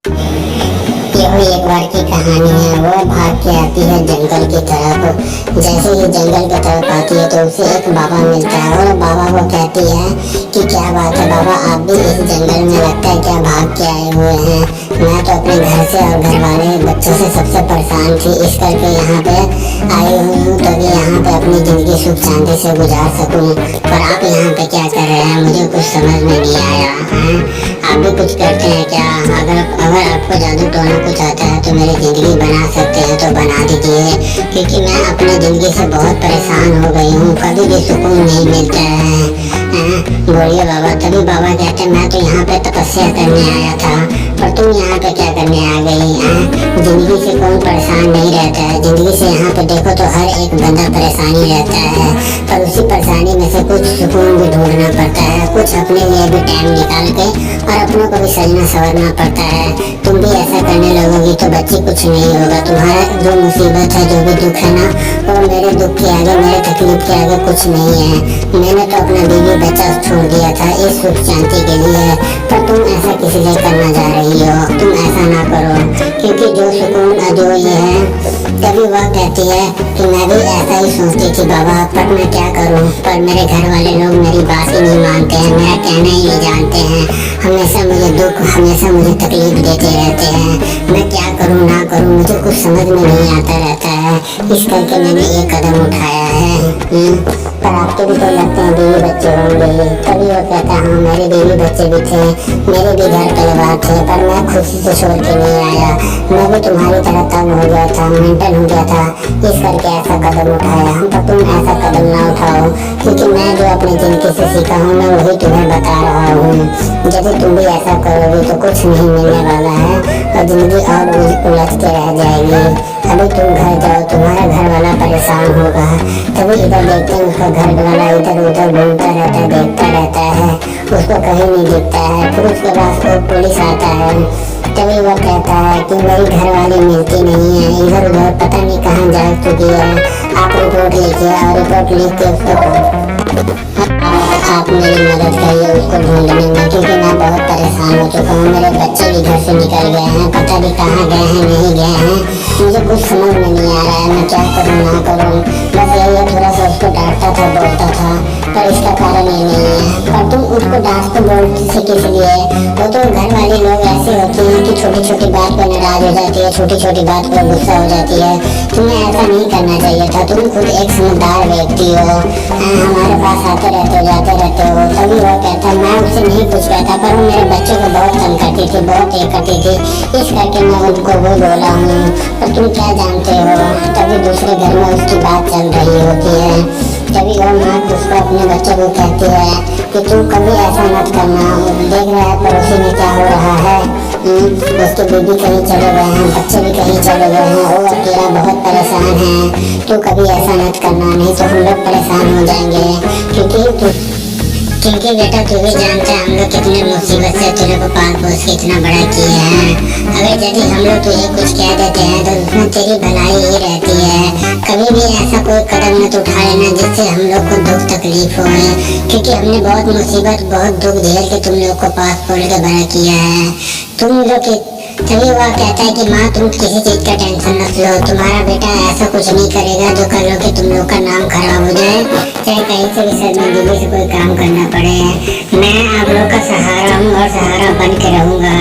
ये हुई एक बार की कहानी है। वो भाग के आती है जंगल की तरफ। जैसे ही जंगल की तरफ आती है तो उसे एक बाबा मिलता है और बाबा को कहती है कि क्या बात है बाबा, आप भी इस जंगल में लगता है क्या भाग के आए हुए हैं। मैं तो अपने घर से और घर वाले बच्चों से सबसे परेशान थी, इस करके यहाँ पे आई हुई हूँ ताकि यहाँ पे अपनी जिंदगी सुख शांति से गुजार सकूँ। पर आप यहाँ पे क्या कर रहे हैं, मुझे कुछ समझ में नहीं आया है। आप भी कुछ करते हैं क्या? अगर आपको जादू टोना कुछ आता है तो मेरी ज़िंदगी बना सकते हैं तो बना दीजिए, क्योंकि मैं अपनी ज़िंदगी से बहुत परेशान हो गई हूँ। कभी भी सुकून नहीं मिलता है। बोलिए बाबा। तभी बाबा कहते हैं मैं तो यहाँ पे तपस्या करने आया था, पर तुम यहाँ पे क्या करने आ गई? ज़िंदगी से कौन परेशान नहीं रहता है। ज़िंदगी से यहाँ पे देखो तो हर एक बंदा परेशानी रहता है, पर उसी परेशानी में से कुछ सुकून भी ढूंढना पड़ता है, कुछ अपने लिए भी टाइम निकाल के और अपनों को भी सजना संवरना पड़ता है। तुम भी ऐसा करने लगोगी तो बच्ची कुछ नहीं होगा। तुम्हारा जो मुसीबत है, जो भी दुख है ना, वो मेरे दुख के आगे, मेरे तकलीफ के आगे कुछ नहीं है। मैंने तो अपना बीवी बच्चा छोड़ दिया था इस सुख शांति के लिए, पर तुम ऐसा किस लिए करना जा रही हो? तुम ऐसा ना करो, क्योंकि जो सुकून जो ये है। तभी वह कहती है कि मैं भी ऐसा ही सोचती थी बाबा, पर मैं क्या करूं। पर मेरे घर वाले लोग मेरी बात ही नहीं मानते हैं, मेरा कहना ही नहीं जानते हैं। हमेशा मुझे दुख, हमेशा मुझे तकलीफ देते रहते हैं। मैं क्या करूं ना करूं, मुझे कुछ समझ में नहीं आता रहता है। इस करके मैंने ये कदम उठाया है। पर आपके भी तो लगते हैं बीवी बच्चे होंगे। तभी वो कहता है हाँ, मेरे बीवी बच्चे भी थे, मेरे भी घर परिवार थे, पर मैं खुशी से छोड़ के नहीं आया। मैं भी तुम्हारी तरह तंग हो गया था, मेंटल हो गया था, इस करके ऐसा कदम उठाया। हम पर तुम ऐसा कदम ना उठाओ, क्योंकि मैं जो अपनी जिंदगी से सीखा हूँ मैं वही तुम्हें बता रहा हूँ। यदि तुम भी ऐसा करोगे तो कुछ नहीं मिलने वाला है और जिंदगी और उलझ के रह जाएगी। अभी तुम घर जाओ, तुम्हारा घर वाला परेशान होगा। तभी इधर देखते हैं उसका घर वाला इधर उधर ढूंढता रहता है, देखता रहता है, उसको कहीं नहीं दिखता है। फिर उसके पास पुलिस आता है। तभी वो कहता है कि मेरी घरवाली मिलती नहीं है, इधर उधर पता नहीं कहाँ जा चुकी है। आप रिपोर्ट लिखिए और रिपोर्ट लिख के उसको आप मेरी मदद करिए उसको ढूंढने में, क्योंकि मैं बहुत परेशान हो चुका हूँ। मेरे बच्चे भी घर से निकल गए हैं, पता भी कहाँ गए हैं नहीं गए हैं। मुझे कुछ समझ में नहीं आ रहा है, मैं क्या करूँ ना करूँ। बस यही है, थोड़ा सा उसको डांटता था, बोलता था, पर इसका कारण ये नहीं है। पर तुम उसको डांटते बोलते से किस लिए? वो तो घर वाले लोग ऐसे होते हैं कि छोटी छोटी बात पर नाराज हो जाती है, छोटी छोटी बात पर गुस्सा हो जाती है। तुम्हें ऐसा नहीं करना चाहिए था। तुम खुद एक समझदार व्यक्ति हो, हमारे पास आते रहते हो, जाते रहते हो। तभी वो कहता मैं उससे नहीं कुछ कहता, पर वो मेरे बच्चे को बहुत तंग करती थी, बहुत ये करती थी, इस करके मैं उनको वो बोला हूँ। पर तुम क्या जानते हो, तभी दूसरे घर में उसकी बात चल रही होती है। तभी वो माँ उसको अपने बच्चे को कहती है कि तू कभी ऐसा मत करना। देख रहा है पड़ोसी में क्या हो रहा है। उसके बीबी कहीं चले गए हैं, बच्चे भी कहीं चले गए हैं, वो अकेला बहुत परेशान है। तू कभी ऐसा मत करना, नहीं तो हम लोग परेशान हो जाएंगे। क्योंकि बेटा तू भी जानता है हम लोग कितने मुसीबत से तेरे को पाल पोस के इतना बड़ा किए हैं। अगर यदि हम लोग तुझे कुछ कह देते हैं तो उसमें तेरी भलाई ही रहती है। कभी भी ऐसा कोई कदम मत उठा लेना जिससे हम लोग को दुख तकलीफ हो, क्योंकि हमने बहुत मुसीबत, बहुत दुख झेल के तुम लोग को पास पोस के बड़ा किया है। तुम लोग तभी वह कहता है कि माँ तुम किसी चीज का टेंशन मत लो, तुम्हारा बेटा ऐसा कुछ नहीं करेगा जो कर लो कि तुम लोग का नाम खराब हो जाए, चाहे कहीं से भी शर्मिंदगी से कोई काम करना पड़े। मैं आप लोग का सहारा हूँ और सहारा बन के रहूँगा।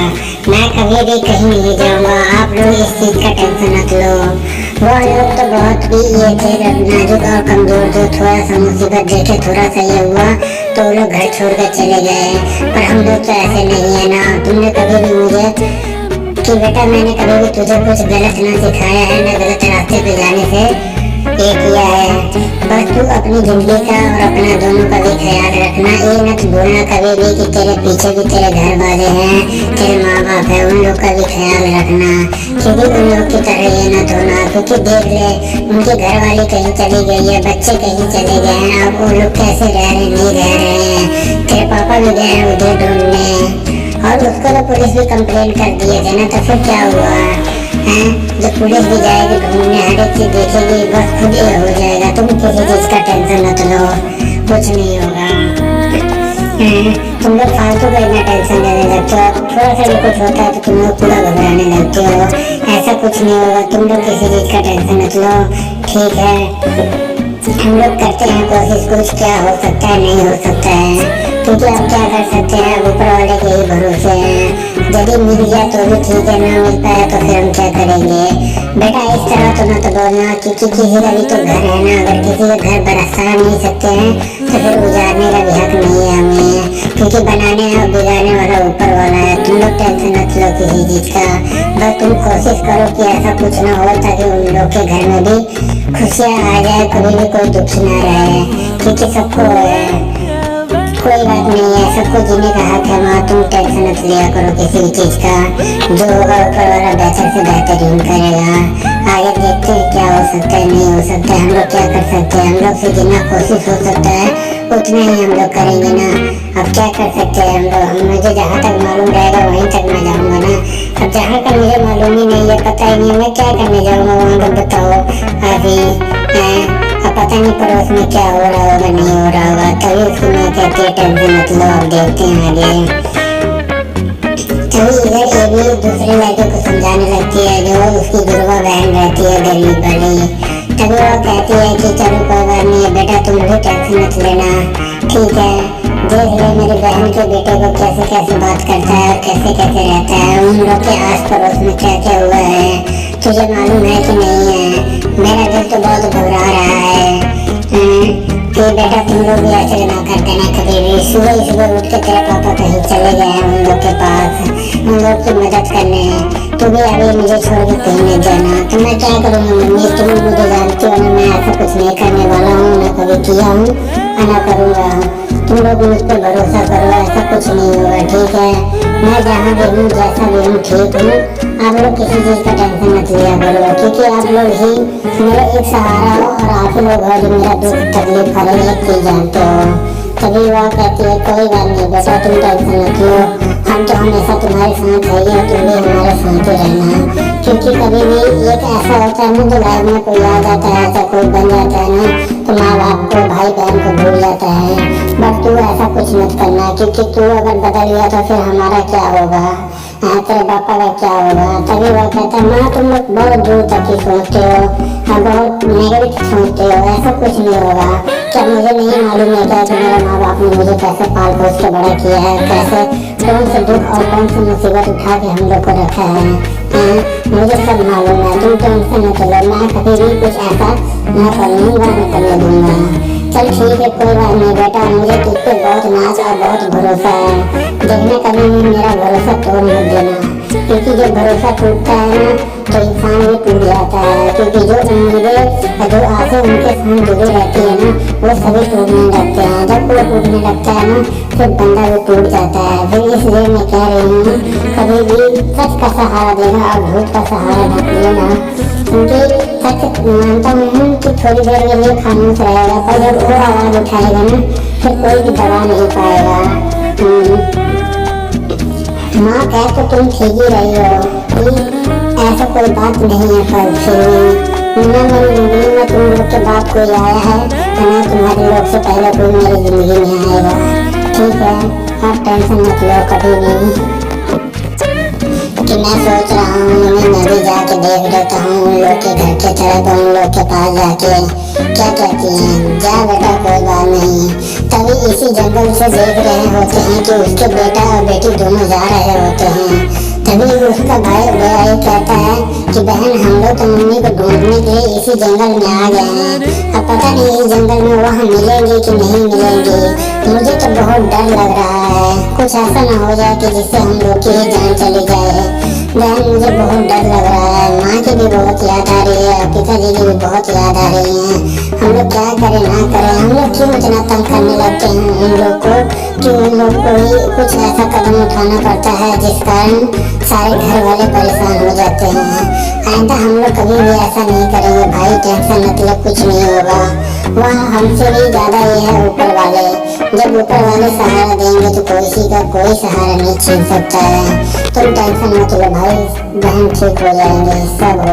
मैं कभी भी कहीं नहीं जाऊँगा, आप लोग इस चीज का टेंशन मत लो। वो लोग तो बहुत भी ये थे नाजुक और कमजोर, जो थोड़ा सा मुसीबत देखे, थोड़ा सा ये हुआ तो वो लोग घर छोड़ कर चले गए। पर हम लोग तो ऐसे नहीं है ना। तुमने कभी भी मुझे कि बेटा मैंने कभी भी तुझे कुछ गलत ना सिखाया है, ना गलत रास्ते पे जाने से ये किया है। बस तू अपनी जिंदगी का और अपना दोनों का भी ख्याल रखना। ये मत भूलना कभी भी कि तेरे पीछे भी तेरे घर वाले हैं, तेरे माँ बाप है, उन लोग का भी ख्याल रखना। क्योंकि उन लोग की तरह ये मत होना, क्योंकि देख ले उनके घर वाले कहीं चली गई है, बच्चे कहीं चले गए हैं, अब वो लोग कैसे रह रहे नहीं रह रहे हैं। तेरे पापा भी गए हैं उधर ढूंढने, और उसको तो पुलिस भी कंप्लेन कर दिए थे ना, तो फिर क्या हुआ है? जब पुलिस भी जाएगी ढूंढने, हर एक चीज देखेगी, बस खुद ये हो जाएगा। तुम किसी चीज का टेंशन मत लो, कुछ नहीं होगा। तुम लोग फालतू का इतना टेंशन लेने लगते हो, थोड़ा सा भी कुछ होता है तो तुम लोग पूरा घबराने लगते हो। ऐसा कुछ नहीं होगा, तुम लोग किसी चीज का टेंशन मत लो, ठीक है। हम लोग करते हैं कोशिश, कुछ क्या हो सकता है नहीं हो सकता है, क्योंकि आप क्या कर सकते हैं, ऊपर वाले के ही भरोसे हैं। यदि मिल गया तो भी ठीक है, ना मिल पाया तो फिर हम क्या करेंगे। बेटा इस तरह तो ना तो बोलना, क्योंकि किसी का भी तो घर है ना, अगर किसी का घर बरसा नहीं सकते हैं तो फिर उजाड़ने का भी हक नहीं है हमें, क्योंकि बनाने और बिगाड़ने वाला ऊपर वाला है। तुम लोग टेंशन मत लो किसी चीज का, बस तुम कोशिश करो कि ऐसा कुछ ना हो, ताकि उन लोग के घर में भी खुशियाँ आ जाए, कभी भी कोई दुख ना रहे, क्योंकि सबको कोई बात नहीं है, सबको जीने का हक है। माँ तुम टेंशन मत लिया करो किसी भी चीज का, जो होगा ऊपर वाला बेहतर से बेहतरीन करेगा। आगे देखते हैं क्या हो सकता है नहीं हो सकता है, हम लोग क्या कर सकते हैं, हम लोग से जितना कोशिश हो सकता है उतना ही हम लोग करेंगे ना। अब क्या कर सकते हैं हम लोग, मुझे जहाँ तक मालूम रहेगा वहीं तक मैं जाऊँगा ना। अब जहाँ का मुझे मालूम ही नहीं है, पता ही नहीं है, मैं क्या करने जाऊँगा वहाँ का, बताओ अभी अब पता नहीं पड़ोस में क्या हो रहा होगा नहीं हो रहा होगा, तभी उसकी माँ कहती है टेंशन मत लो, अब देखते हैं आगे। तभी इधर ये भी दूसरे लड़के को समझाने लगती है, जो उसकी जुड़वा बहन रहती है गरीब वाली। तभी वो कहती है कि चलो कोई बात नहीं है बेटा, तुम भी टेंशन मत लेना, ठीक है। देख ले मेरी बहन के बेटे को कैसे कैसे बात करता है और कैसे कैसे रहता है, उन लोग के आस पड़ोस में क्या क्या हुआ है तुझे मालूम है कि नहीं है। मेरा दिल तो बहुत घबरा रहा है कि बेटा तुम लोग भी ऐसे ना कर देना कभी भी। सुबह उठ के तेरे पापा कहीं चले गए हैं उन लोग के पास, उन लोग की मदद करने, तू भी अभी मुझे छोड़ के कहीं नहीं जाना। तो मैं क्या करूँगी मम्मी, तुम मुझे जानती हो ना, मैं ऐसा कुछ नहीं करने वाला हूँ, ना कभी किया हूँ और ना करूँगा। तुम लोग मुझ पर भरोसा करो, ऐसा कुछ नहीं होगा, ठीक है। मैं जहाँ भी हूँ जैसा भी हूँ ठीक हूँ, आप लोग किसी चीज़ का टेंशन मत लिया करो, क्योंकि आप लोग ही मेरा एक सहारा हो और आप लोग हो जो मेरा दुख तकलीफ हर एक चीज़ जानते हो। तभी वह कहती है कोई बात नहीं बेटा, तुम टेंशन मत लो, हम तो हमेशा तुम्हारे साथ है और तुम भी हमारे साथ ही रहना, क्योंकि कभी भी एक ऐसा होता है ना जो लाइफ में कोई आ जाता है, ऐसा कोई बन जाता है ना, तो माँ बाप को भाई बहन को भूल जाता है। बट तू ऐसा कुछ मत करना, क्योंकि तू अगर बदल गया तो फिर हमारा क्या होगा, तेरे पापा का क्या होगा। तभी वह कहता है माँ तुम लोग बहुत दूर तक ही सोचते हो और बहुत नेगेटिव सोचते हो, ऐसा कुछ नहीं होगा। क्या मुझे नहीं मालूम है क्या कि मेरे माँ बाप ने मुझे कैसे पाल पोस के बड़ा किया है, कैसे कौन से दुख और कौन सी मुसीबत उठा के हम लोग को रखा है, मुझे सब मालूम है। तुम टेंशन मत लो, मैं कभी भी कुछ ऐसा न करूँगा न करने दूंगा। चल ठीक है कोई बात नहीं बेटा, मुझे तुझ पे बहुत नाज और बहुत भरोसा है, देखना कभी भी मेरा भरोसा तोड़ मत देना, क्योंकि जब भरोसा टूटता है ना तो इंसान भी टूट जाता है, क्योंकि जो उम्मीदें जो आशा उनके साथ जुड़ी रहती है ना वो सभी टूटने लगते हैं। जब वो टूटने लगता है ना फिर बंदा भी टूट जाता है। फिर इसलिए मैं कह रही हूँ कभी भी सच का सहारा देना और झूठ का सहारा मत लेना, क्योंकि सच मानता हूँ कि थोड़ी देर के लिए खामोश रहेगा, पर जब वो आवाज़ उठाएगा ना फिर कोई भी दबा नहीं पाएगा। माँ कह तो तुम ठीक ही रही हो, ऐसा कोई बात नहीं है, पर फिर ना मेरी जिंदगी में तुम लोग के बाद कोई आया है ना तुम्हारे लोग से पहले कोई मेरी जिंदगी में आएगा, ठीक है। आप टेंशन मत लो कभी भी, कि मैं सोच रहा हूँ मैं भी जाके देख लेता हूँ उन लोग के घर के तरफ, उन लोग के पास जाके क्या कहती हैं। जा बेटा कोई बात नहीं। तभी इसी जंगल से देख रहे होते हैं कि उसके बेटा और बेटी दोनों जा रहे होते हैं। तभी उसका भाई भाई कहता है कि बहन हम लोग तो मम्मी को ढूंढने के लिए इसी जंगल में आ गए हैं, अब पता नहीं इस जंगल में वहाँ मिलेंगे कि नहीं मिलेंगे। मुझे तो बहुत डर लग रहा है, कुछ ऐसा ना हो जाए कि जिससे हम लोग की जान चली जाए। बहन मुझे बहुत डर लग रहा है, माँ की भी बहुत याद आ रही है, पिताजी की भी बहुत याद आ रही है। हम लोग क्या करें ना करें, हम लोग क्यों इतना तंग करने लगते हैं उन लोग को, कि उन लोग को ही कुछ ऐसा कदम उठाना पड़ता है जिस कारण सारे घर वाले परेशान हो जाते हैं। आइंदा हम लोग कभी भी ऐसा नहीं करेंगे भाई, टेंशन मतलब कुछ नहीं होगा। वहाँ हमसे भी ज़्यादा ये है ऊपर वाले, जब ऊपर वाले सहारा देंगे तो किसी का कोई सहारा नहीं छीन सकता है। तुम टेंशन मत लो भाई, बहन ठीक हो जाएंगे, सब हो